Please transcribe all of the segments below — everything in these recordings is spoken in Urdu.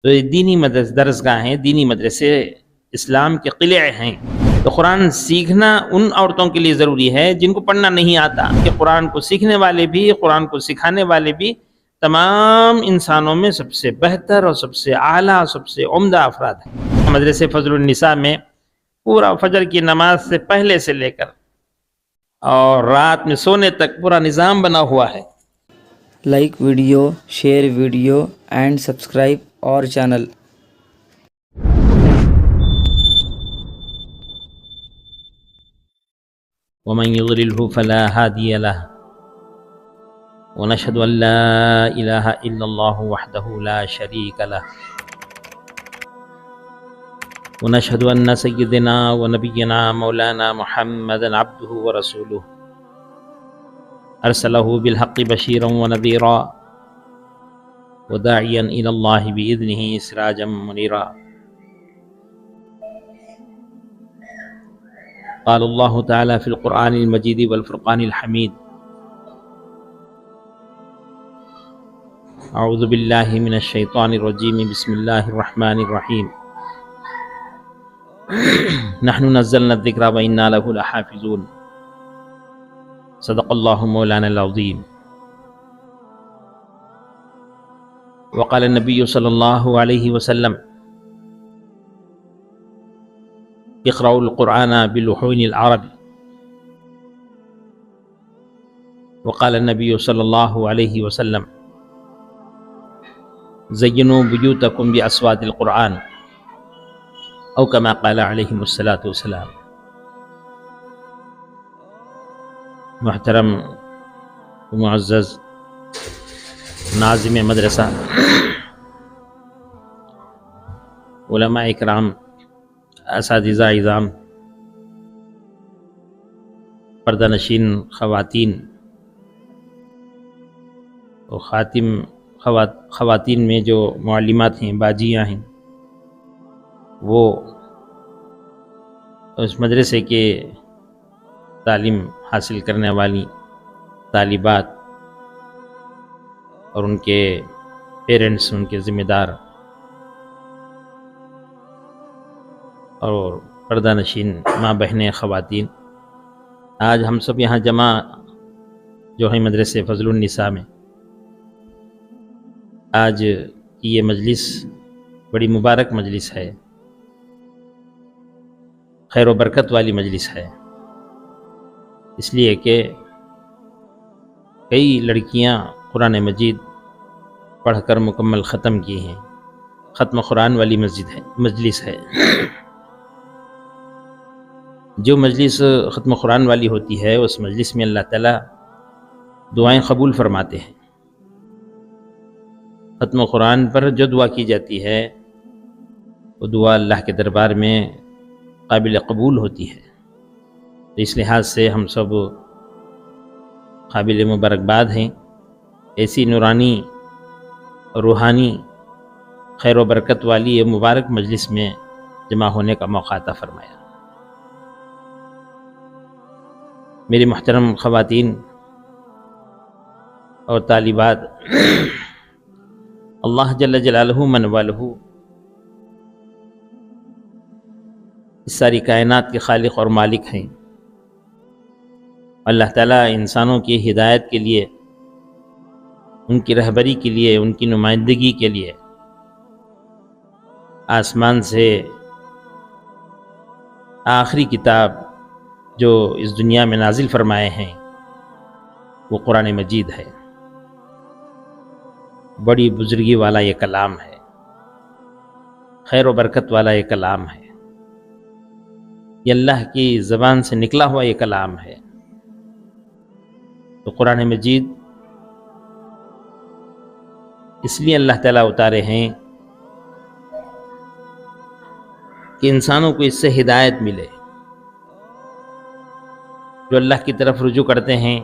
تو یہ دینی درسگاہیں، دینی مدرسے اسلام کے قلعے ہیں۔ تو قرآن سیکھنا ان عورتوں کے لیے ضروری ہے جن کو پڑھنا نہیں آتا، کہ قرآن کو سیکھنے والے بھی، قرآن کو سکھانے والے بھی تمام انسانوں میں سب سے بہتر اور سب سے اعلیٰ، سب سے عمدہ افراد ہیں۔ مدرسے فضل النساء میں پورا فجر کی نماز سے پہلے سے لے کر اور رات میں سونے تک پورا نظام بنا ہوا ہے۔ Like video, share video and subscribe اور چینل۔ ومن يضلله فلا هادي له ونشهد أن لا إله إلا الله وحده لا شريك له ونشهد أن سيدنا ونبينا مولانا محمدا عبده ورسوله أرسله بالحق بشيرا ونذيرا وداعيا إلى الله بإذنه سراجا منيرا۔ قال الله تعالى في القرآن المجيد والفرقان الحميد: أعوذ بالله من الشيطان الرجيم، بسم الله الرحمن الرحيم، نحن نزلنا الذكر وإنا له لحافظون، صدق الله مولانا العظيم۔ وقال النبي صلى الله عليه وسلم: اقرأوا القرآن بلحون العرب۔ وقال النبي صلى الله عليه وسلم: زينوا بيوتكم بأصوات القرآن، أو كما قال عليهم الصلاة والسلام۔ محترم و معزز ناظم مدرسہ، علماء اکرام، اساتذہ اعظام، پردہ نشین خواتین اور خواتین میں جو معلمات ہیں، باجیاں ہیں، وہ اس مدرسے کے تعلیم حاصل کرنے والی طالبات اور ان کے پیرنٹس، ان کے ذمہ دار اور پردہ نشین ماں بہنیں، خواتین، آج ہم سب یہاں جمع جو ہیں مدرسے فضل النساء میں، آج کی یہ مجلس بڑی مبارک مجلس ہے، خیر و برکت والی مجلس ہے، اس لیے کہ کئی لڑکیاں قرآن مجید پڑھ کر مکمل ختم کی ہیں، ختم قرآن والی مجلس ہے۔ جو مجلس ختم قرآن والی ہوتی ہے اس مجلس میں اللہ تعالیٰ دعائیں قبول فرماتے ہیں۔ ختم قرآن پر جو دعا کی جاتی ہے وہ دعا اللہ کے دربار میں قابل قبول ہوتی ہے، تو اس لحاظ سے ہم سب قابل مبارکباد ہیں، ایسی نورانی روحانی خیر و برکت والی یہ مبارک مجلس میں جمع ہونے کا موقع عطا فرمایا۔ میری محترم خواتین اور طالبات، اللہ جل جلالہ من والہ اس ساری کائنات کے خالق اور مالک ہیں۔ اللہ تعالیٰ انسانوں کی ہدایت کے لیے، ان کی رہبری کے لیے، ان کی نمائندگی کے لیے آسمان سے آخری کتاب جو اس دنیا میں نازل فرمائے ہیں وہ قرآن مجید ہے۔ بڑی بزرگی والا یہ کلام ہے، خیر و برکت والا یہ کلام ہے، یہ اللہ کی زبان سے نکلا ہوا یہ کلام ہے۔ تو قرآن مجید اس لیے اللہ تعالیٰ اتارے ہیں کہ انسانوں کو اس سے ہدایت ملے۔ جو اللہ کی طرف رجوع کرتے ہیں،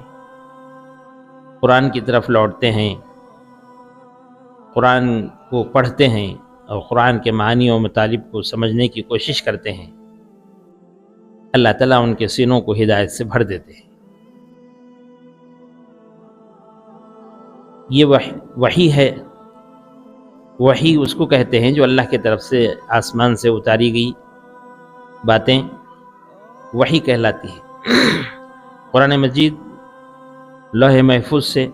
قرآن کی طرف لوٹتے ہیں، قرآن کو پڑھتے ہیں اور قرآن کے معنی و مطالب کو سمجھنے کی کوشش کرتے ہیں، اللہ تعالیٰ ان کے سینوں کو ہدایت سے بھر دیتے ہیں۔ یہ وحی ہے، وحی اس کو کہتے ہیں جو اللہ کی طرف سے آسمان سے اتاری گئی باتیں وحی کہلاتی ہے۔ قرآن مجید لوح محفوظ سے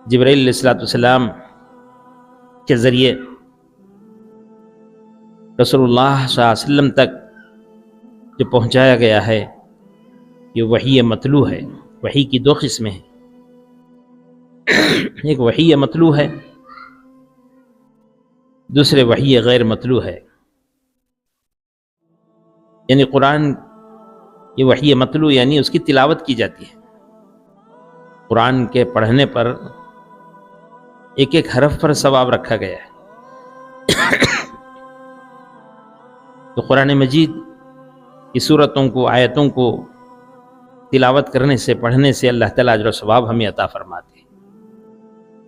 جبرائیل علیہ السلام کے ذریعے رسول اللہ صلی اللہ علیہ وسلم تک جو پہنچایا گیا ہے یہ وحی مطلوع ہے۔ وحی کی دو قسمیں ہیں، ایک وحی مطلوع ہے، دوسرے وحی غیر مطلوع ہے۔ یعنی قرآن یہ وحی مطلوع یعنی اس کی تلاوت کی جاتی ہے، قرآن کے پڑھنے پر ایک ایک حرف پر ثواب رکھا گیا ہے۔ تو قرآن مجید کی صورتوں کو، آیتوں کو تلاوت کرنے سے، پڑھنے سے اللہ تعالیٰ اجر و ثواب ہمیں عطا فرماتے ہیں۔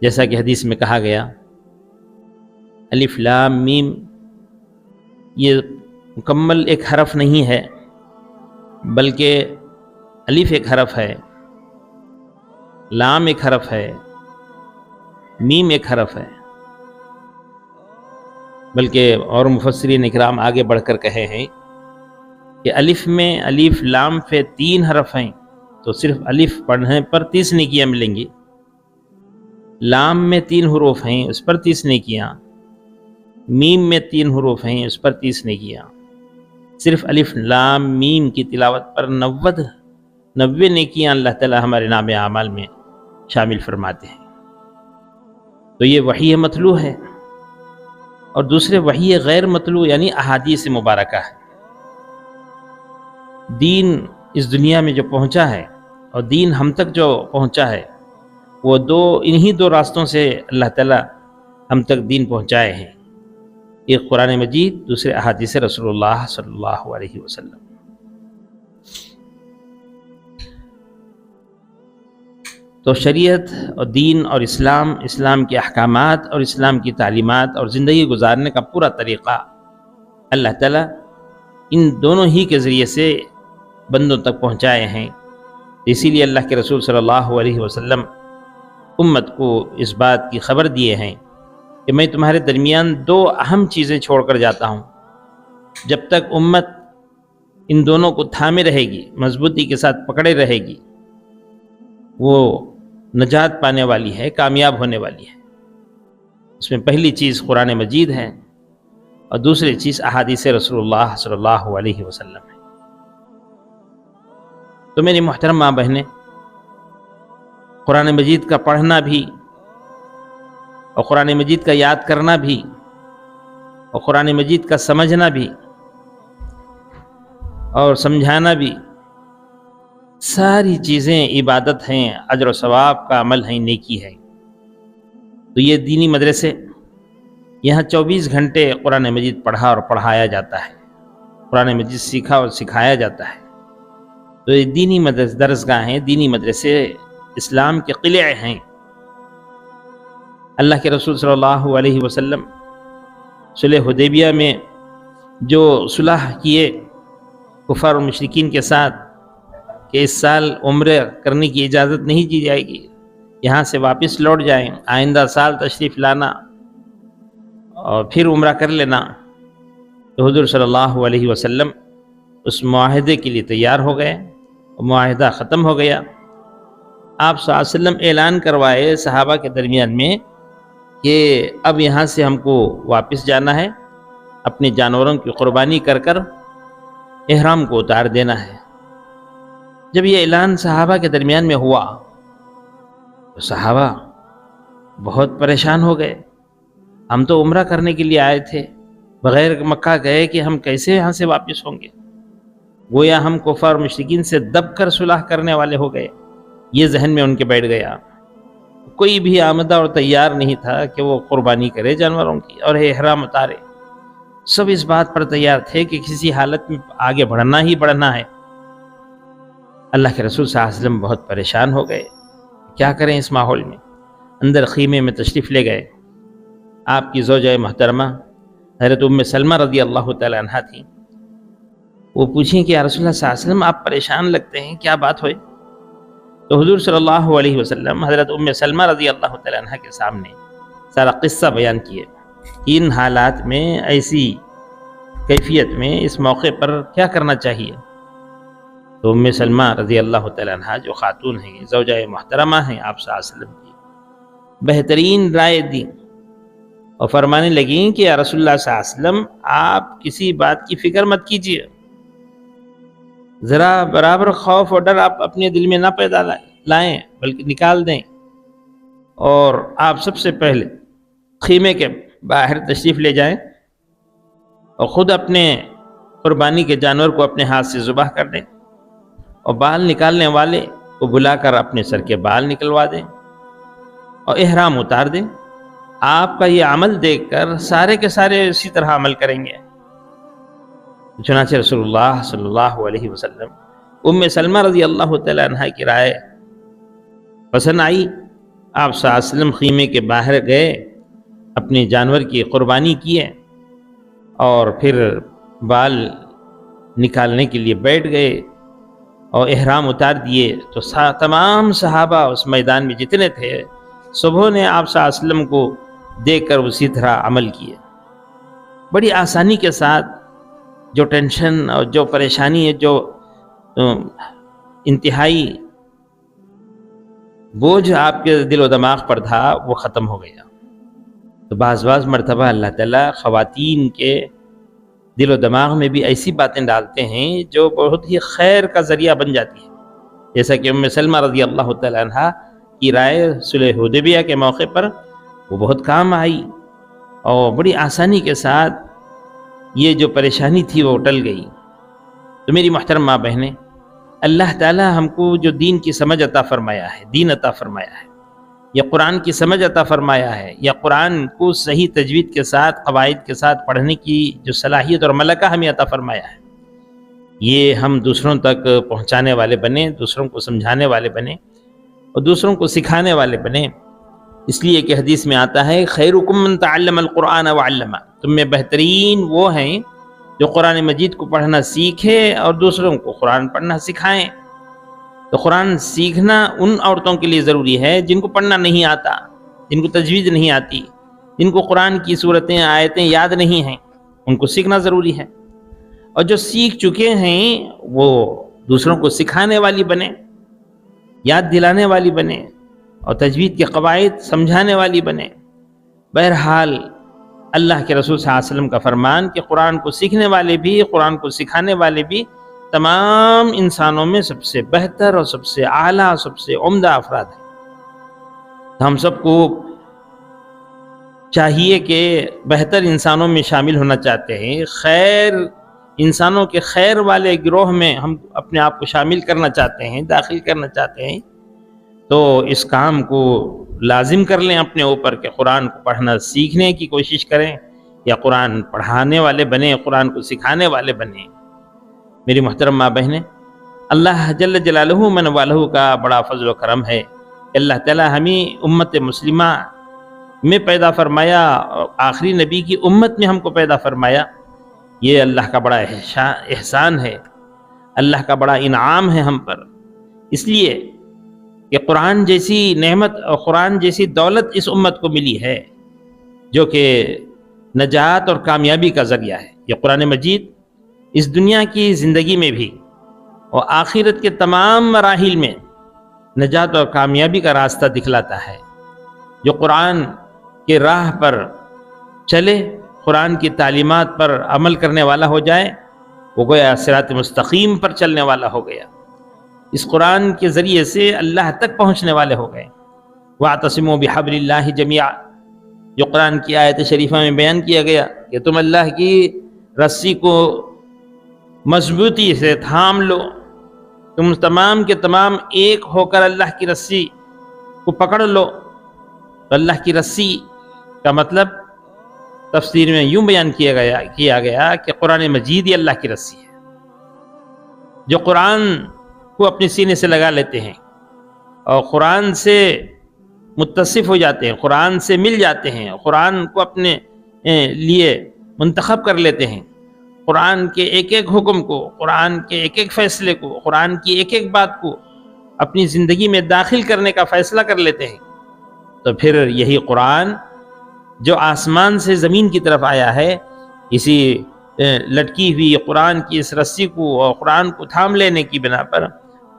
جیسا کہ حدیث میں کہا گیا الف لام میم یہ مکمل ایک حرف نہیں ہے، بلکہ الف ایک حرف ہے، لام ایک حرف ہے، میم ایک حرف ہے، بلکہ اور مفسرین اکرام آگے بڑھ کر کہے ہیں کہ الف میں الف لام پہ 3 حرف ہیں تو صرف الف پڑھنے پر 30 نیکیاں ملیں گی، لام میں 3 حروف ہیں اس پر 30 نیکیاں، میم میں 3 حروف ہیں اس پر 30 نیکیاں، صرف الف لام میم کی تلاوت پر 90 نیکیاں اللہ تعالیٰ ہمارے نام اعمال میں شامل فرماتے ہیں۔ تو یہ وحی مطلوع ہے، اور دوسرے وحی غیر مطلوع یعنی احادیث مبارکہ ہے۔ دین اس دنیا میں جو پہنچا ہے اور دین ہم تک جو پہنچا ہے وہ انہی دو راستوں سے اللہ تعالیٰ ہم تک دین پہنچائے ہیں، ایک قرآن مجید، دوسرے احادیث رسول اللہ صلی اللہ علیہ وسلم۔ تو شریعت اور دین اور اسلام کے احکامات اور اسلام کی تعلیمات اور زندگی گزارنے کا پورا طریقہ اللہ تعالیٰ ان دونوں ہی کے ذریعے سے بندوں تک پہنچائے ہیں۔ اسی لیے اللہ کے رسول صلی اللہ علیہ وسلم امت کو اس بات کی خبر دیے ہیں کہ میں تمہارے درمیان 2 اہم چیزیں چھوڑ کر جاتا ہوں، جب تک امت ان دونوں کو تھامے رہے گی، مضبوطی کے ساتھ پکڑے رہے گی، وہ نجات پانے والی ہے، کامیاب ہونے والی ہے۔ اس میں پہلی چیز قرآن مجید ہے اور دوسری چیز احادیث رسول اللہ صلی اللہ علیہ وسلم ہے۔ تو میری محترم ماں بہنیں، قرآن مجید کا پڑھنا بھی اور قرآن مجید کا یاد کرنا بھی اور قرآن مجید کا سمجھنا بھی اور سمجھانا بھی، ساری چیزیں عبادت ہیں، اجر و ثواب کا عمل ہے، نیکی ہے۔ تو یہ دینی مدرسے، یہاں 24 گھنٹے قرآن مجید پڑھا اور پڑھایا جاتا ہے، قرآن مجید سیکھا اور سکھایا جاتا ہے۔ تو یہ دینی درسگاہیں، دینی مدرسے اسلام کے قلعے ہیں۔ اللہ کے رسول صلی اللہ علیہ وسلم صلح حدیبیہ میں جو صلح کیے کفار و مشرکین کے ساتھ کہ اس سال عمرہ کرنے کی اجازت نہیں دی جائے گی، یہاں سے واپس لوٹ جائیں، آئندہ سال تشریف لانا اور پھر عمرہ کر لینا، تو حضور صلی اللہ علیہ وسلم اس معاہدے کے لیے تیار ہو گئے، معاہدہ ختم ہو گیا۔ آپ صلی اللہ علیہ وسلم اعلان کروائے صحابہ کے درمیان میں کہ اب یہاں سے ہم کو واپس جانا ہے، اپنے جانوروں کی قربانی کر کر احرام کو اتار دینا ہے۔ جب یہ اعلان صحابہ کے درمیان میں ہوا تو صحابہ بہت پریشان ہو گئے، ہم تو عمرہ کرنے کے لیے آئے تھے، بغیر مکہ گئے کہ ہم کیسے یہاں سے واپس ہوں گے؟ گویا ہم کفار و مشرکین سے دب کر صلح کرنے والے ہو گئے، یہ ذہن میں ان کے بیٹھ گیا۔ کوئی بھی آمدہ اور تیار نہیں تھا کہ وہ قربانی کرے جانوروں کی اور احرام اتارے، سب اس بات پر تیار تھے کہ کسی حالت میں آگے بڑھنا ہی بڑھنا ہے۔ اللہ کے رسول صلی اللہ علیہ وسلم بہت پریشان ہو گئے، کیا کریں اس ماحول میں؟ اندر خیمے میں تشریف لے گئے۔ آپ کی زوجہ محترمہ حضرت ام سلمہ رضی اللہ تعالی عنہا تھیں، وہ پوچھیں کہ یا رسول اللہ صلی اللہ علیہ وسلم آپ پریشان لگتے ہیں، کیا بات ہوئی؟ تو حضور صلی اللہ علیہ وسلم حضرت ام سلمہ رضی اللہ تعالی عنہا کے سامنے سارا قصہ بیان کیے، ان حالات میں، ایسی کیفیت میں اس موقع پر کیا کرنا چاہیے۔ تو ام سلمہ رضی اللہ تعالیٰ عنہ جو خاتون ہیں، زوجہ محترمہ ہیں آپ صلی اللہ علیہ وسلم کی، بہترین رائے دی اور فرمانے لگیں کہ یا رسول اللہ صلی اللہ علیہ وسلم، آپ کسی بات کی فکر مت کیجیے، ذرا برابر خوف اور ڈر آپ اپنے دل میں نہ پیدا لائیں بلکہ نکال دیں، اور آپ سب سے پہلے خیمے کے باہر تشریف لے جائیں اور خود اپنے قربانی کے جانور کو اپنے ہاتھ سے ذبح کر دیں، اور بال نکالنے والے کو بلا کر اپنے سر کے بال نکلوا دیں اور احرام اتار دیں۔ آپ کا یہ عمل دیکھ کر سارے کے سارے اسی طرح عمل کریں گے۔ چنانچہ رسول اللہ صلی اللہ علیہ وسلم ام سلمہ رضی اللہ تعالیٰ عنہ کی رائے پسند آئی۔ آپ صلی اللہ علیہ وسلم خیمے کے باہر گئے، اپنے جانور کی قربانی کیے اور پھر بال نکالنے کے لیے بیٹھ گئے اور احرام اتار دیے۔ تو تمام صحابہ اس میدان میں جتنے تھے، سبھوں نے آپ صلی اللہ علیہ وسلم کو دیکھ کر اسی طرح عمل کیے۔ بڑی آسانی کے ساتھ، جو ٹینشن اور جو پریشانی ہے، جو انتہائی بوجھ آپ کے دل و دماغ پر تھا، وہ ختم ہو گیا۔ تو بعض مرتبہ اللہ تعالیٰ خواتین کے دل و دماغ میں بھی ایسی باتیں ڈالتے ہیں جو بہت ہی خیر کا ذریعہ بن جاتی ہے، جیسا کہ ام سلمہ رضی اللہ تعالیٰ عنہ کی رائے صلح حدیبیہ کے موقع پر وہ بہت کام آئی، اور بڑی آسانی کے ساتھ یہ جو پریشانی تھی وہ ٹل گئی۔ تو میری محترم ماں بہنیں، اللہ تعالیٰ ہم کو جو دین کی سمجھ عطا فرمایا ہے، دین عطا فرمایا ہے، یا قرآن کی سمجھ عطا فرمایا ہے، یا قرآن کو صحیح تجوید کے ساتھ، قواعد کے ساتھ پڑھنے کی جو صلاحیت اور ملکہ ہمیں عطا فرمایا ہے، یہ ہم دوسروں تک پہنچانے والے بنیں، دوسروں کو سمجھانے والے بنیں اور دوسروں کو سکھانے والے بنیں۔ اس لیے کہ حدیث میں آتا ہے خیرکم من تعلم القرآن وعلمہ، تم میں بہترین وہ ہیں جو قرآن مجید کو پڑھنا سیکھے اور دوسروں کو قرآن پڑھنا سکھائیں۔ تو قرآن سیکھنا ان عورتوں کے لیے ضروری ہے جن کو پڑھنا نہیں آتا، جن کو تجوید نہیں آتی، جن کو قرآن کی صورتیں آیتیں یاد نہیں ہیں، ان کو سیکھنا ضروری ہے۔ اور جو سیکھ چکے ہیں وہ دوسروں کو سکھانے والی بنیں، یاد دلانے والی بنیں اور تجوید کے قواعد سمجھانے والی بنیں۔ بہرحال اللہ کے رسول صلی اللہ علیہ وسلم کا فرمان کہ قرآن کو سیکھنے والے بھی، قرآن کو سکھانے والے بھی تمام انسانوں میں سب سے بہتر اور سب سے اعلیٰ، سب سے عمدہ افراد ہیں۔ ہم سب کو چاہیے کہ بہتر انسانوں میں شامل ہونا چاہتے ہیں، خیر انسانوں کے خیر والے گروہ میں ہم اپنے آپ کو شامل کرنا چاہتے ہیں، داخل کرنا چاہتے ہیں، تو اس کام کو لازم کر لیں اپنے اوپر کہ قرآن کو پڑھنا سیکھنے کی کوشش کریں، یا قرآن پڑھانے والے بنیں، قرآن کو سکھانے والے بنیں۔ میری محترم ماں بہنیں، اللہ جل جلالہ من والہ کا بڑا فضل و کرم ہے کہ اللہ تعالیٰ ہمیں امت مسلمہ میں پیدا فرمایا، اور آخری نبی کی امت میں ہم کو پیدا فرمایا۔ یہ اللہ کا بڑا احسان ہے، اللہ کا بڑا انعام ہے ہم پر۔ اس لیے کہ قرآن جیسی نعمت اور قرآن جیسی دولت اس امت کو ملی ہے جو کہ نجات اور کامیابی کا ذریعہ ہے۔ یہ قرآن مجید اس دنیا کی زندگی میں بھی اور آخرت کے تمام مراحل میں نجات اور کامیابی کا راستہ دکھلاتا ہے۔ جو قرآن کے راہ پر چلے، قرآن کی تعلیمات پر عمل کرنے والا ہو جائے، وہ گویا صراط مستقیم پر چلنے والا ہو گیا، اس قرآن کے ذریعے سے اللہ تک پہنچنے والے ہو گئے۔ وَاعْتَصِمُوا بِحَبْلِ اللَّهِ جَمِيعًا، جو قرآن کی آیت شریفہ میں بیان کیا گیا کہ تم اللہ کی رسی کو مضبوطی سے تھام لو، تم تمام کے تمام ایک ہو کر اللہ کی رسی کو پکڑ لو۔ تو اللہ کی رسی کا مطلب تفسیر میں یوں بیان کیا گیا کہ قرآن مجید ہی اللہ کی رسی ہے۔ جو قرآن کو اپنے سینے سے لگا لیتے ہیں اور قرآن سے متصف ہو جاتے ہیں، قرآن سے مل جاتے ہیں، قرآن کو اپنے لیے منتخب کر لیتے ہیں، قرآن کے ایک ایک حکم کو، قرآن کے ایک ایک فیصلے کو، قرآن کی ایک ایک بات کو اپنی زندگی میں داخل کرنے کا فیصلہ کر لیتے ہیں، تو پھر یہی قرآن جو آسمان سے زمین کی طرف آیا ہے، اسی لٹکی ہوئی قرآن کی اس رسی کو اور قرآن کو تھام لینے کی بنا پر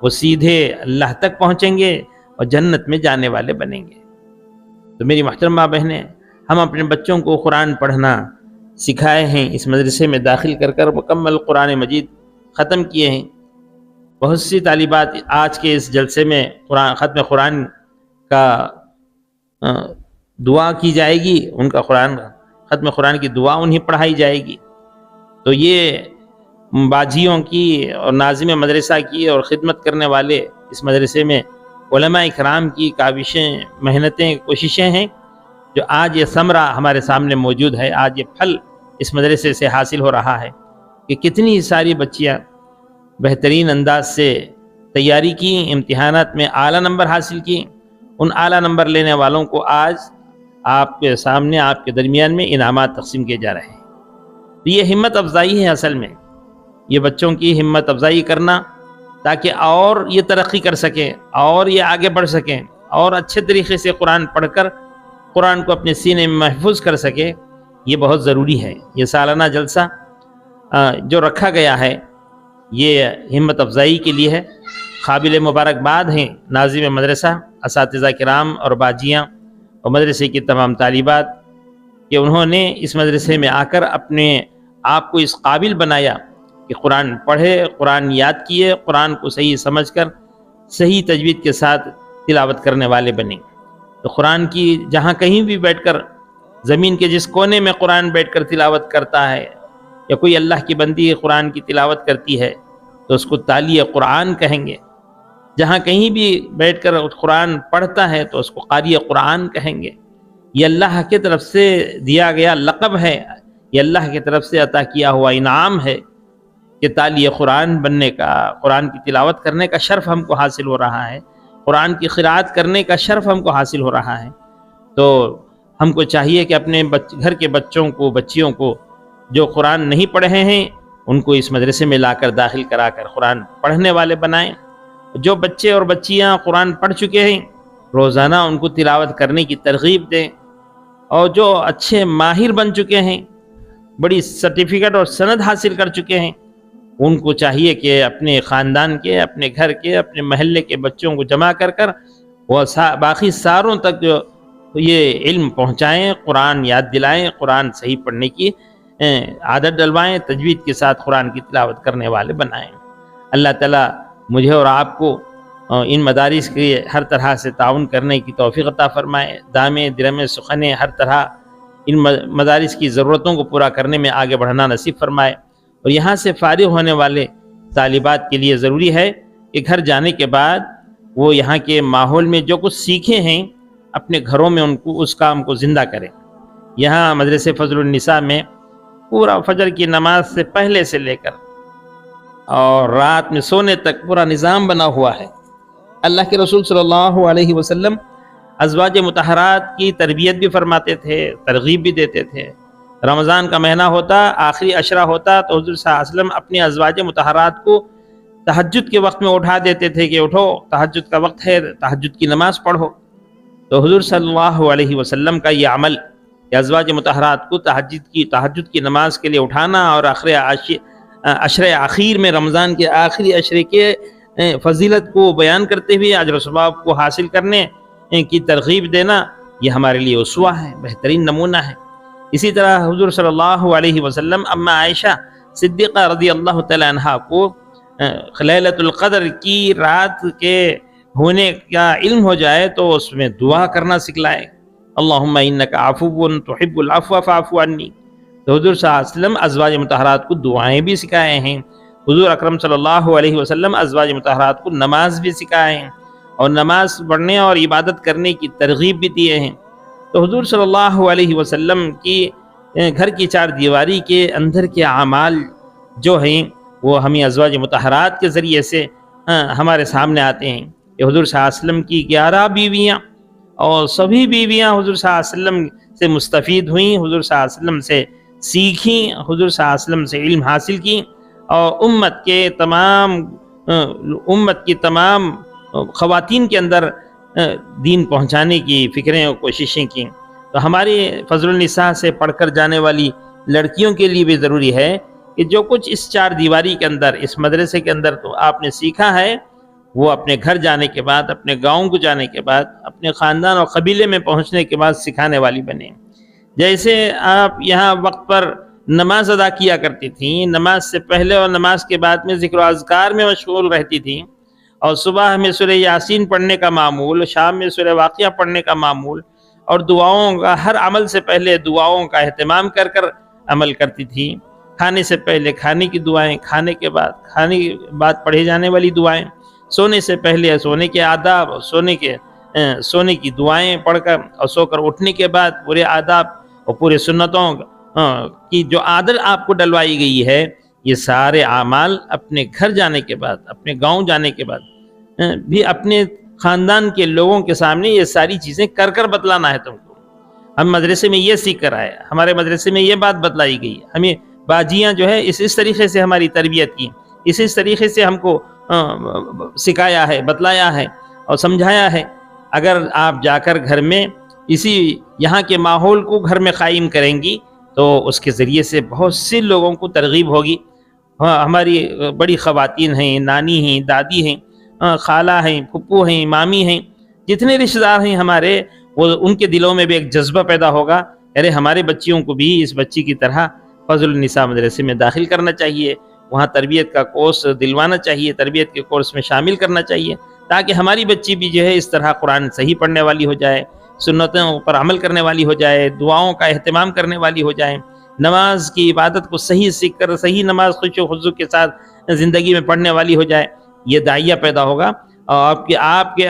وہ سیدھے اللہ تک پہنچیں گے اور جنت میں جانے والے بنیں گے۔ تو میری محترمہ بہنیں، ہم اپنے بچوں کو قرآن پڑھنا سکھائے ہیں، اس مدرسے میں داخل کر مکمل قرآن مجید ختم کیے ہیں۔ بہت سی طالبات آج کے اس جلسے میں ختم قرآن کا دعا کی جائے گی، ان کا ختم قرآن کی دعا انہیں پڑھائی جائے گی۔ تو یہ باجیوں کی اور ناظم مدرسہ کی اور خدمت کرنے والے اس مدرسے میں علماء اکرام کی کاوشیں، محنتیں، کوششیں ہیں، جو آج یہ ثمرہ ہمارے سامنے موجود ہے، آج یہ پھل اس مدرسے سے حاصل ہو رہا ہے کہ کتنی ساری بچیاں بہترین انداز سے تیاری کی، امتحانات میں اعلیٰ نمبر حاصل کی۔ ان اعلیٰ نمبر لینے والوں کو آج آپ کے سامنے، آپ کے درمیان میں انعامات تقسیم کیے جا رہے ہیں۔ یہ ہمت افزائی ہے، اصل میں یہ بچوں کی ہمت افزائی کرنا، تاکہ اور یہ ترقی کر سکیں اور یہ آگے بڑھ سکیں اور اچھے طریقے سے قرآن پڑھ کر قرآن کو اپنے سینے میں محفوظ کر سکے، یہ بہت ضروری ہے۔ یہ سالانہ جلسہ جو رکھا گیا ہے، یہ ہمت افزائی کے لیے ہے۔ قابل مبارکباد ہیں ناظم مدرسہ، اساتذہ کرام اور باجیاں اور مدرسے کی تمام طالبات کہ انہوں نے اس مدرسے میں آ کر اپنے آپ کو اس قابل بنایا کہ قرآن پڑھے، قرآن یاد کیے، قرآن کو صحیح سمجھ کر صحیح تجوید کے ساتھ تلاوت کرنے والے بنے۔ تو قرآن کی جہاں کہیں بھی بیٹھ کر، زمین کے جس کونے میں قرآن بیٹھ کر تلاوت کرتا ہے یا کوئی اللہ کی بندی قرآن کی تلاوت کرتی ہے تو اس کو تالی قرآن کہیں گے۔ جہاں کہیں بھی بیٹھ کر قرآن پڑھتا ہے تو اس کو قاری قرآن کہیں گے۔ یہ اللہ کی طرف سے دیا گیا لقب ہے، یہ اللہ کی طرف سے عطا کیا ہوا انعام ہے کہ تالی قرآن بننے کا، قرآن کی تلاوت کرنے کا شرف ہم کو حاصل ہو رہا ہے، قرآن کی قرأت کرنے کا شرف ہم کو حاصل ہو رہا ہے۔ تو ہم کو چاہیے کہ اپنے گھر کے بچوں کو، بچیوں کو جو قرآن نہیں پڑھے ہیں ان کو اس مدرسے میں لا کر داخل کرا کر قرآن پڑھنے والے بنائیں۔ جو بچے اور بچیاں قرآن پڑھ چکے ہیں روزانہ ان کو تلاوت کرنے کی ترغیب دیں، اور جو اچھے ماہر بن چکے ہیں، بڑی سرٹیفکیٹ اور سند حاصل کر چکے ہیں، ان کو چاہیے کہ اپنے خاندان کے، اپنے گھر کے، اپنے محلے کے بچوں کو جمع کر وہ باقی ساروں تک جو یہ علم پہنچائیں، قرآن یاد دلائیں، قرآن صحیح پڑھنے کی عادت ڈلوائیں، تجوید کے ساتھ قرآن کی تلاوت کرنے والے بنائیں۔ اللہ تعالیٰ مجھے اور آپ کو ان مدارس کے ہر طرح سے تعاون کرنے کی توفیق عطا فرمائے، دامے درمے سخنے ہر طرح ان مدارس کی ضرورتوں کو پورا کرنے میں آگے بڑھنا نصیب فرمائے۔ اور یہاں سے فارغ ہونے والے طالبات کے لیے ضروری ہے کہ گھر جانے کے بعد وہ یہاں کے ماحول میں جو کچھ سیکھے ہیں اپنے گھروں میں ان کو اس کام کو زندہ کریں۔ یہاں مدرسے فضل النساء میں پورا فجر کی نماز سے پہلے سے لے کر اور رات میں سونے تک پورا نظام بنا ہوا ہے۔ اللہ کے رسول صلی اللہ علیہ وسلم ازواج مطہرات کی تربیت بھی فرماتے تھے، ترغیب بھی دیتے تھے۔ رمضان کا مہینہ ہوتا، آخری عشرہ ہوتا تو حضور صلی اللہ علیہ وسلم اپنی ازواج مطہرات کو تہجد کے وقت میں اٹھا دیتے تھے کہ اٹھو، تہجد کا وقت ہے، تہجد کی نماز پڑھو۔ تو حضور صلی اللہ علیہ وسلم کا یہ عمل کہ ازواج مطہرات کو تہجد کی نماز کے لیے اٹھانا اور عشر اخیر میں، رمضان کے آخری عشرے کے فضیلت کو بیان کرتے ہوئے اجر و ثواب کو حاصل کرنے کی ترغیب دینا، یہ ہمارے لیے اسوہ ہے، بہترین نمونہ ہے۔ اسی طرح حضور صلی اللہ علیہ وسلم اما عائشہ صدیقہ رضی اللہ تعالی عنہا کو لیلۃ القدر کی رات کے ہونے کا علم ہو جائے تو اس میں دعا کرنا سکھلائے، اللہم انک عفو تحب العفو فاعف عنی۔ تو حضور صلی اللہ علیہ وسلم ازواج مطہرات کو دعائیں بھی سکھائے ہیں، حضور اکرم صلی اللہ علیہ وسلم ازواج مطہرات کو نماز بھی سکھائے ہیں اور نماز پڑھنے اور عبادت کرنے کی ترغیب بھی دیے ہیں۔ تو حضور صلی اللہ علیہ وسلم کی گھر کی چار دیواری کے اندر کے اعمال جو ہیں وہ ہمیں ازواج مطہرات کے ذریعے سے ہمارے سامنے آتے ہیں کہ حضور صلی اللہ علیہ وسلم کی 11 بیویاں اور سبھی بیویاں حضور صلی اللہ علیہ وسلم سے مستفید ہوئیں، حضور صلی اللہ علیہ وسلم سے سیکھیں، حضور صلی اللہ علیہ وسلم سے علم حاصل کیں اور امت کی تمام خواتین کے اندر دین پہنچانے کی فکریں اور کوششیں کیں۔ تو ہماری فضل النساء سے پڑھ کر جانے والی لڑکیوں کے لیے بھی ضروری ہے کہ جو کچھ اس چار دیواری کے اندر، اس مدرسے کے اندر تو آپ نے سیکھا ہے، وہ اپنے گھر جانے کے بعد، اپنے گاؤں کو جانے کے بعد، اپنے خاندان اور قبیلے میں پہنچنے کے بعد سکھانے والی بنے۔ جیسے آپ یہاں وقت پر نماز ادا کیا کرتی تھیں، نماز سے پہلے اور نماز کے بعد میں ذکر و اذکار میں مشغول رہتی تھیں، اور صبح میں سورہ یاسین پڑھنے کا معمول، شام میں سورہ واقعہ پڑھنے کا معمول، اور دعاؤں کا ہر عمل سے پہلے دعاؤں کا اہتمام کر عمل کرتی تھیں۔ کھانے سے پہلے کھانے کی دعائیں، کھانے کے بعد پڑھے جانے والی دعائیں، سونے سے پہلے سونے کے آداب، سونے کی دعائیں پڑھ کر، اور سو کر اٹھنے کے بعد پورے آداب اور پورے سنتوں کی جو عادت آپ کو ڈلوائی گئی ہے، یہ سارے اعمال اپنے گھر جانے کے بعد، اپنے گاؤں جانے کے بعد بھی اپنے خاندان کے لوگوں کے سامنے یہ ساری چیزیں کر بتلانا ہے تم کو۔ ہم مدرسے میں یہ سیکھ کر آئے، ہمارے مدرسے میں یہ بات بتلائی گئی، ہمیں باجیاں جو ہے اس طریقے سے ہماری تربیت کی، اس طریقے سے ہم کو سکھایا ہے، بتلایا ہے اور سمجھایا ہے۔ اگر آپ جا کر گھر میں اسی یہاں کے ماحول کو گھر میں قائم کریں گی تو اس کے ذریعے سے بہت سے لوگوں کو ترغیب ہوگی۔ ہماری بڑی خواتین ہیں، نانی ہیں، دادی ہیں، خالہ ہیں، پھپھو ہیں، مامی ہیں، جتنے رشتہ دار ہیں ہمارے، وہ ان کے دلوں میں بھی ایک جذبہ پیدا ہوگا، ارے ہمارے بچیوں کو بھی اس بچی کی طرح فضل النساء مدرسے میں داخل کرنا چاہیے، وہاں تربیت کا کورس دلوانا چاہیے، تربیت کے کورس میں شامل کرنا چاہیے، تاکہ ہماری بچی بھی جو ہے اس طرح قرآن صحیح پڑھنے والی ہو جائے، سنتوں پر عمل کرنے والی ہو جائے، دعاؤں کا اہتمام کرنے والی ہو جائے، نماز کی عبادت کو صحیح سیکھ کر صحیح نماز خشوع و خضوع کے ساتھ زندگی میں پڑھنے والی ہو جائے۔ یہ داعیہ پیدا ہوگا، اور آپ کے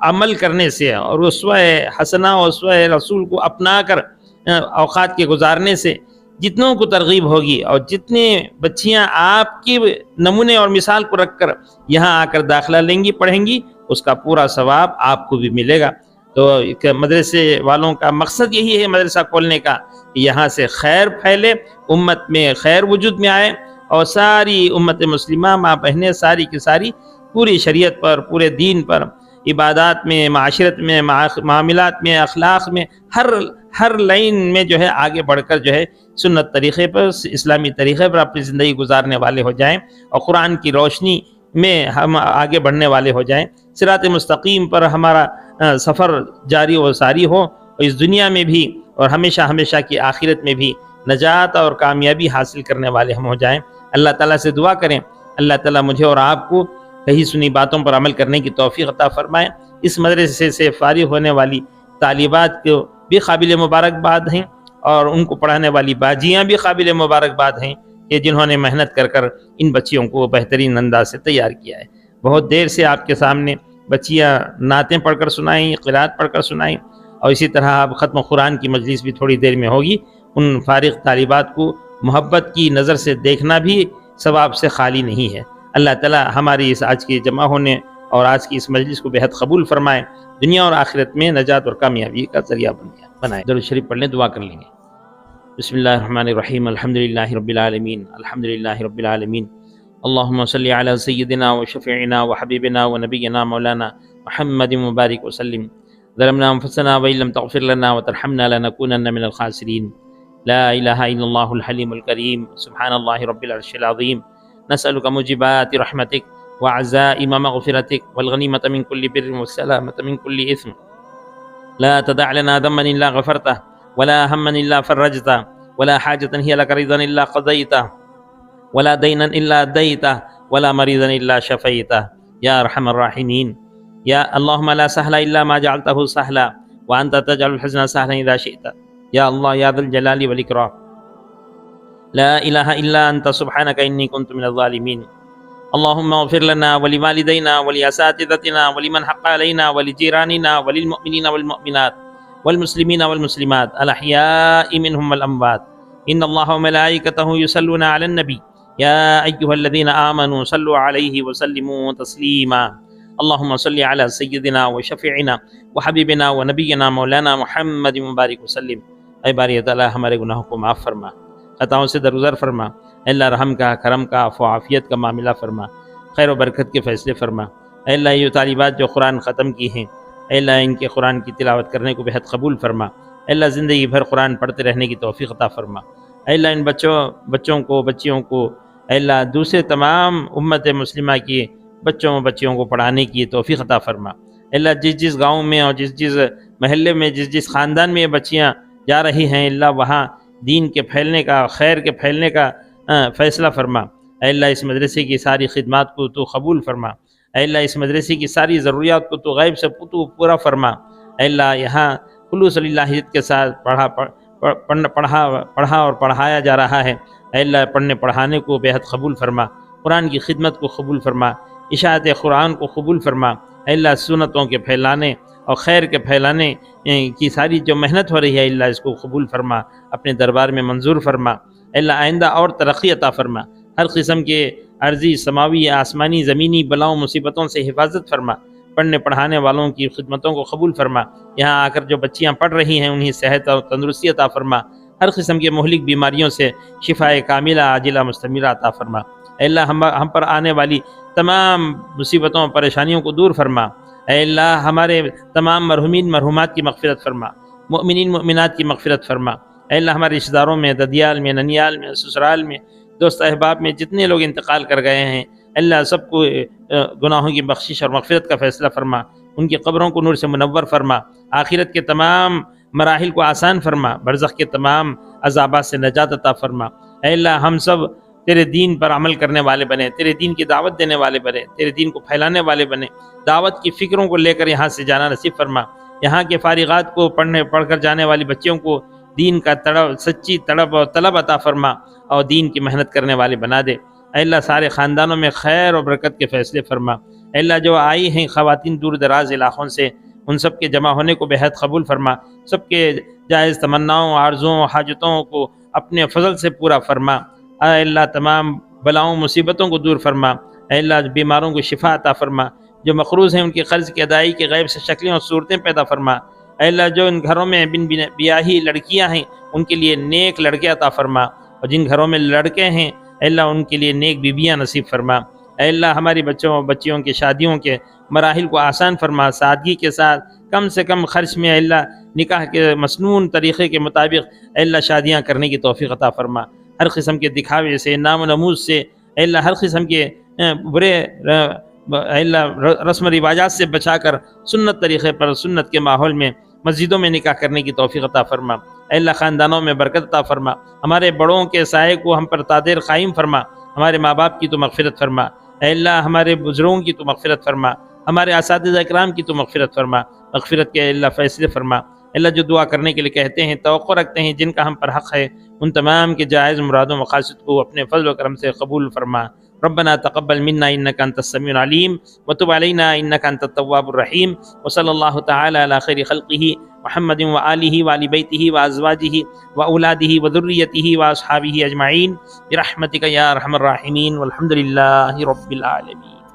عمل کرنے سے اور اسوہ حسنہ اور اسوہ رسول کو اپنا کر اوقات کے گزارنے سے جتنوں کو ترغیب ہوگی، اور جتنے بچیاں آپ کی نمونے اور مثال کو رکھ کر یہاں آ کر داخلہ لیں گی، پڑھیں گی، اس کا پورا ثواب آپ کو بھی ملے گا۔ تو مدرسے والوں کا مقصد یہی ہے مدرسہ کھولنے کا، کہ یہاں سے خیر پھیلے، امت میں خیر وجود میں آئے، اور ساری امت مسلمہ ماں بہنیں ساری کی ساری پوری شریعت پر، پورے دین پر، عبادات میں، معاشرت میں، معاملات میں، اخلاق میں، ہر لائن میں جو ہے آگے بڑھ کر جو ہے سنت طریقے پر، اسلامی طریقے پر اپنی زندگی گزارنے والے ہو جائیں، اور قرآن کی روشنی میں ہم آگے بڑھنے والے ہو جائیں، صراط مستقیم پر ہمارا سفر جاری و ساری ہو، اور اس دنیا میں بھی اور ہمیشہ ہمیشہ کی آخرت میں بھی نجات اور کامیابی حاصل کرنے والے ہم ہو جائیں۔ اللہ تعالیٰ سے دعا کریں، اللہ تعالیٰ مجھے اور آپ کو کہی سنی باتوں پر عمل کرنے کی توفیق عطا فرمائے۔ اس مدرسے سے فارغ ہونے والی طالبات کو بھی قابل مبارکباد ہیں، اور ان کو پڑھانے والی باجیاں بھی قابل مبارکباد ہیں کہ جنہوں نے محنت کر ان بچیوں کو بہترین انداز سے تیار کیا ہے۔ بہت دیر سے آپ کے سامنے بچیاں نعتیں پڑھ کر سنائیں، قرات پڑھ کر سنائیں، اور اسی طرح اب ختم قرآن کی مجلس بھی تھوڑی دیر میں ہوگی۔ ان فارغ طالبات کو محبت کی نظر سے دیکھنا بھی ثواب سے خالی نہیں ہے۔ اللہ تعالیٰ ہماری اس آج کے جمع ہونے اور آج کی اس مجلس کو بہت قبول فرمائے، دنیا اور آخرت میں نجات اور کامیابی کا ذریعہ بنائے۔ درود شریف پڑھ لیں، دعا کر لیں گے۔ بسم اللہ الرحمن الرحیم، الحمدللہ رب العالمین، الحمدللہ رب العالمین، اللہم صلی علی سیدنا و شفیعنا و حبیبنا و نبینا مولانا محمد مبارک وسلم۔ ظلمنا انفسنا وإن لم تغفر لنا وترحمنا لنكونن من الخاسرین۔ لا الہ الا اللہ الحلیم الکریم، سبحان اللہ رب العرش العظیم۔ نسألك موجبات رحمتك وعزائم مغفرتك والغنیمة من كل بر والسلامة من كل إثم۔ لا تدع لنا ذنبا إلا غفرته ولا هما إلا فرجته ولا حاجة هي لك رضا إلا قضيته ولا دينا إلا أديته ولا مريضا إلا شفيته يا أرحم الراحمين۔ يا اللهم لا سهل إلا ما جعلته سهلا وأنت تجعل الحزن سهلا إذا شئت، يا الله يا ذا الجلال والإكرام، لا إله إلا أنت سبحانك إني كنت من الظالمين۔ اللهم اغفر لنا ولوالدينا ولأساتذتنا ولمن حق علينا ولجيراننا وللمؤمنين والمؤمنات والمسلمين والمسلمات الأحياء منهم والأموات، إن الله وملائكته يصلون على النبي يا أيها الذين آمنوا صلوا عليه وسلموا تسليما۔ اللهم صل على سيدنا وشفيعنا وحبيبنا ونبينا مولانا محمد مبارک وسلم۔ اے باری تعالیٰ ہمارے گناہوں کو معاف فرما، خطاؤں سے درگزر فرما، اے اللہ رحم کا، کرم کا، عفو و عافیت کا معاملہ فرما، خیر و برکت کے فیصلے فرما۔ اے اللہ یہ طالبات جو قرآن ختم کی ہیں، اے اللہ ان کے قرآن کی تلاوت کرنے کو بہت قبول فرما، اے اللہ زندگی بھر قرآن پڑھتے رہنے کی توفیق عطا فرما۔ اے اللہ ان بچوں کو بچیوں کو اے اللہ دوسرے تمام امت مسلمہ کی بچیوں کو پڑھانے کی توفیق عطا فرما۔ اے اللہ جس گاؤں میں اور جس محلے میں جس خاندان میں یہ بچیاں جا رہی ہیں اللہ وہاں دین کے پھیلنے کا خیر کے پھیلنے کا فیصلہ فرما۔ اے اللہ اس مدرسے کی ساری خدمات کو تو قبول فرما۔ اے اللہ اس مدرسے کی ساری ضروریات کو تو غیب سے تو پورا فرما۔ اے اللہ یہاں خلوص اللہیت کے ساتھ پڑھا اور پڑھایا جا رہا ہے۔ اے اللہ پڑھنے پڑھانے کو بے حد قبول فرما، قرآن کی خدمت کو قبول فرما، اشاعت قرآن کو قبول فرما۔ اے اللہ سنتوں کے پھیلانے اور خیر کے پھیلانے کی ساری جو محنت ہو رہی ہے اللہ اس کو قبول فرما، اپنے دربار میں منظور فرما۔ اے اللہ آئندہ اور ترقی عطا فرما، ہر قسم کے عرضی سماوی آسمانی زمینی بلاؤں مصیبتوں سے حفاظت فرما، پڑھنے پڑھانے والوں کی خدمتوں کو قبول فرما۔ یہاں آ کر جو بچیاں پڑھ رہی ہیں انہیں صحت اور تندرستی عطا فرما، ہر قسم کے مہلک بیماریوں سے شفاء کاملہ عاجلہ مستمرہ عطا فرما۔ اے اللہ ہم پر آنے والی تمام مصیبتوں پریشانیوں کو دور فرما۔ اے اللہ ہمارے تمام مرحومین مرحومات کی مغفرت فرما، مؤمنین مؤمنات کی مغفرت فرما۔ اے اللہ ہمارے رشتہ داروں میں ددیال میں ننیال میں سسرال میں دوست احباب میں جتنے لوگ انتقال کر گئے ہیں اللہ سب کو گناہوں کی بخشش اور مغفرت کا فیصلہ فرما، ان کی قبروں کو نور سے منور فرما، آخرت کے تمام مراحل کو آسان فرما، برزخ کے تمام عذابات سے نجات عطا فرما۔ اے اللہ ہم سب تیرے دین پر عمل کرنے والے بنے، تیرے دین کی دعوت دینے والے بنے، تیرے دین کو پھیلانے والے بنے، دعوت کی فکروں کو لے کر یہاں سے جانا نصیب فرما۔ یہاں کے فارغات کو پڑھ کر جانے والی بچیوں کو دین کا سچی تڑپ اور طلب عطا فرما اور دین کی محنت کرنے والے بنا دے۔ اے اللہ سارے خاندانوں میں خیر اور برکت کے فیصلے فرما۔ اے اللہ جو آئی ہیں خواتین دور دراز علاقوں سے ان سب کے جمع ہونے کو بے حد قبول فرما، سب کے جائز تمناؤں آرزوں حاجتوں کو اپنے فضل سے پورا فرما۔ اے اللہ تمام بلاؤں مصیبتوں کو دور فرما۔ اے اللہ بیماروں کو شفا عطا فرما، جو مقروض ہیں ان کی قرض کی ادائیگی کے غیب سے شکلیں اور صورتیں پیدا فرما۔ اے اللہ جو ان گھروں میں بن بیاہی لڑکیاں ہیں ان کے لیے نیک لڑکے عطا فرما، اور جن گھروں میں لڑکے ہیں اے اللہ ان کے لیے نیک بیویاں نصیب فرما۔ اے اللہ ہماری بچیوں کے شادیوں کے مراحل کو آسان فرما، سادگی کے ساتھ کم سے کم خرچ میں اے اللہ نکاح کے مسنون طریقے کے مطابق اے اللہ شادیاں کرنے کی توفیق عطا فرما۔ ہر قسم کے دکھاوے سے نام و نموز سے اے اللہ ہر قسم کے برے اے اللہ رسم و رواجات سے بچا کر سنت طریقے پر سنت کے ماحول میں مسجدوں میں نکاح کرنے کی توفیق عطا فرما۔ اے اللہ خاندانوں میں برکت عطا فرما، ہمارے بڑوں کے سائے کو ہم پر تادیر قائم فرما، ہمارے ماں باپ کی تو مغفرت فرما۔ اے اللہ ہمارے بزرگوں کی تو مغفرت فرما، ہمارے اساتذہ اکرام کی تو مغفرت فرما، مغفرت کے اللہ فیصلے فرما۔ اللہ جو دعا کرنے کے لیے کہتے ہیں توقع رکھتے ہیں جن کا ہم پر حق ہے ان تمام کے جائز مراد و مقاصد کو اپنے فضل و کرم سے قبول فرما۔ ربنا تقبل منا انك انت السميع العليم وتب علينا انك انت التواب الرحيم وصلى الله تعالى على خير خلقه محمد وآله وآل بيته وأزواجه وأولاده وذريته وأصحابه أجمعين برحمتك يا أرحم الراحمين والحمد لله رب العالمين۔